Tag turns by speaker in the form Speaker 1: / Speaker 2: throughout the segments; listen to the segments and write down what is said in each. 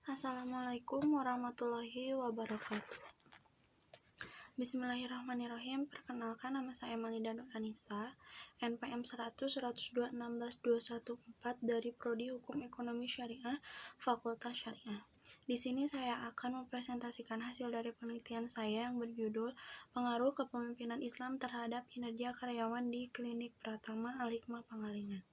Speaker 1: Assalamualaikum warahmatullahi wabarakatuh. Bismillahirrahmanirrahim. Perkenalkan, nama saya Malida Nur Anissa, NPM 100-102-16-214 dari Prodi Hukum Ekonomi Syariah, Fakultas Syariah. Di sini saya akan mempresentasikan hasil dari penelitian saya yang berjudul Pengaruh Kepemimpinan Islam Terhadap Kinerja Karyawan di Klinik Pratama Al-Hikmah Pangalengan.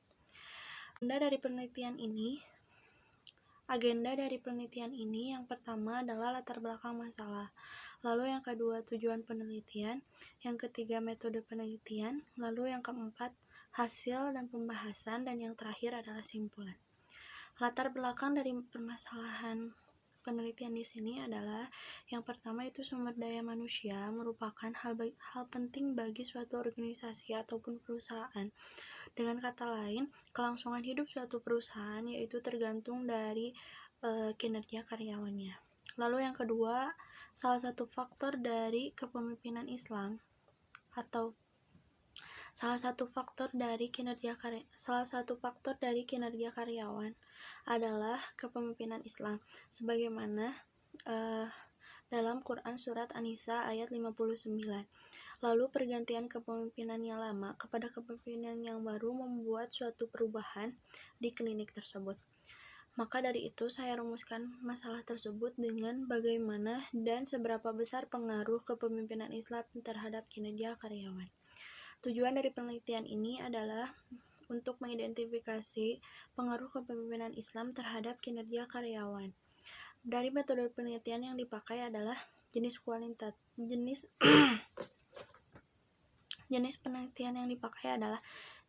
Speaker 1: Agenda dari penelitian ini yang pertama adalah latar belakang masalah, lalu yang kedua tujuan penelitian, yang ketiga metode penelitian, lalu yang keempat hasil dan pembahasan, dan yang terakhir adalah simpulan. Latar belakang dari permasalahan penelitian di sini adalah yang pertama itu sumber daya manusia merupakan hal penting bagi suatu organisasi ataupun perusahaan. Dengan kata lain, kelangsungan hidup suatu perusahaan yaitu tergantung dari kinerja karyawannya. Lalu yang kedua, salah satu faktor dari kinerja karyawan adalah kepemimpinan Islam, sebagaimana dalam Quran Surat An-Nisa ayat 59. Lalu pergantian kepemimpinan yang lama kepada kepemimpinan yang baru membuat suatu perubahan di klinik tersebut. Maka dari itu saya rumuskan masalah tersebut dengan bagaimana dan seberapa besar pengaruh kepemimpinan Islam terhadap kinerja karyawan. Tujuan dari penelitian ini adalah untuk mengidentifikasi pengaruh kepemimpinan Islam terhadap kinerja karyawan. Dari metode penelitian yang dipakai adalah jenis penelitian yang dipakai adalah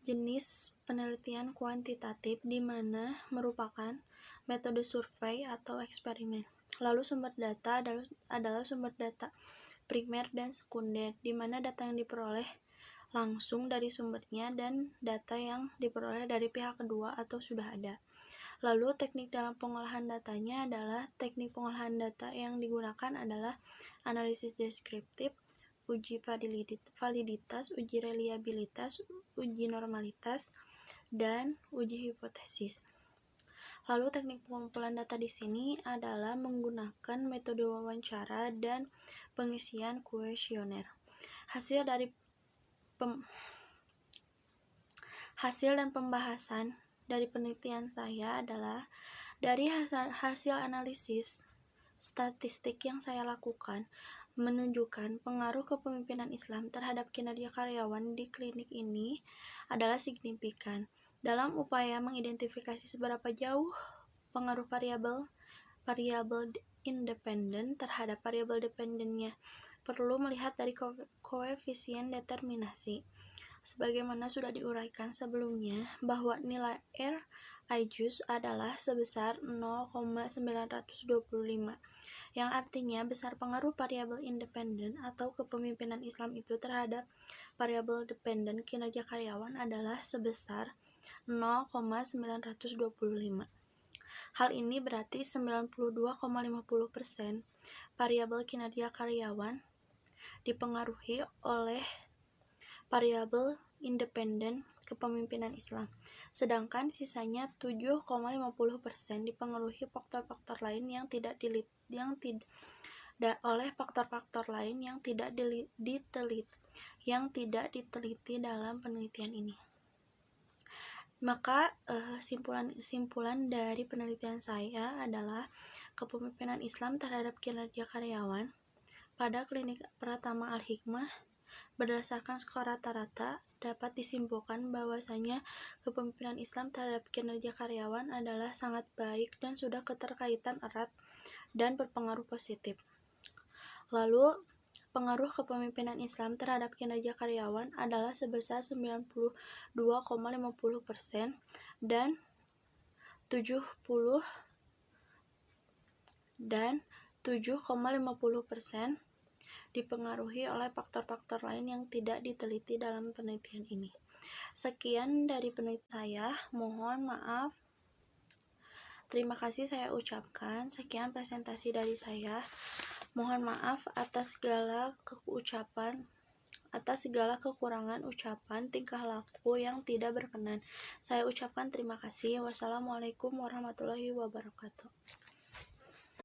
Speaker 1: jenis penelitian kuantitatif, di mana merupakan metode survei atau eksperimen. Lalu sumber data adalah sumber data primer dan sekunder, di mana data yang diperoleh langsung dari sumbernya dan data yang diperoleh dari pihak kedua atau sudah ada. Lalu teknik dalam pengolahan datanya adalah teknik pengolahan data yang digunakan adalah analisis deskriptif, uji validitas, uji reliabilitas, uji normalitas, dan uji hipotesis. Lalu teknik pengumpulan data di sini adalah menggunakan metode wawancara dan pengisian kuesioner. Hasil dan pembahasan dari penelitian saya adalah dari hasil analisis statistik yang saya lakukan menunjukkan pengaruh kepemimpinan Islam terhadap kinerja karyawan di klinik ini adalah signifikan. Dalam upaya mengidentifikasi seberapa jauh pengaruh variabel independen terhadap variabel dependennya, perlu melihat dari koefisien determinasi. Sebagaimana sudah diuraikan sebelumnya, bahwa nilai R IJUS adalah sebesar 0,925, yang artinya besar pengaruh variabel independen atau kepemimpinan Islam itu terhadap variabel dependen kinerja karyawan adalah sebesar 0,925. Hal ini berarti 92,50% variabel kinerja karyawan dipengaruhi oleh variabel independen kepemimpinan Islam, sedangkan sisanya 7,50% dipengaruhi faktor-faktor lain yang tidak diteliti dalam penelitian ini. Maka simpulan dari penelitian saya adalah kepemimpinan Islam terhadap kinerja karyawan pada klinik Pratama Al-Hikmah berdasarkan skor rata-rata dapat disimpulkan bahwasanya kepemimpinan Islam terhadap kinerja karyawan adalah sangat baik dan sudah keterkaitan erat dan berpengaruh positif. Lalu pengaruh kepemimpinan Islam terhadap kinerja karyawan adalah sebesar 92,50% dan 7,50% dipengaruhi oleh faktor-faktor lain yang tidak diteliti dalam penelitian ini. Sekian dari penelitian saya, mohon maaf. Terima kasih saya ucapkan. Sekian presentasi dari saya. Mohon maaf atas segala kekurangan ucapan tingkah laku yang tidak berkenan. Saya ucapkan terima kasih. Wassalamualaikum warahmatullahi wabarakatuh.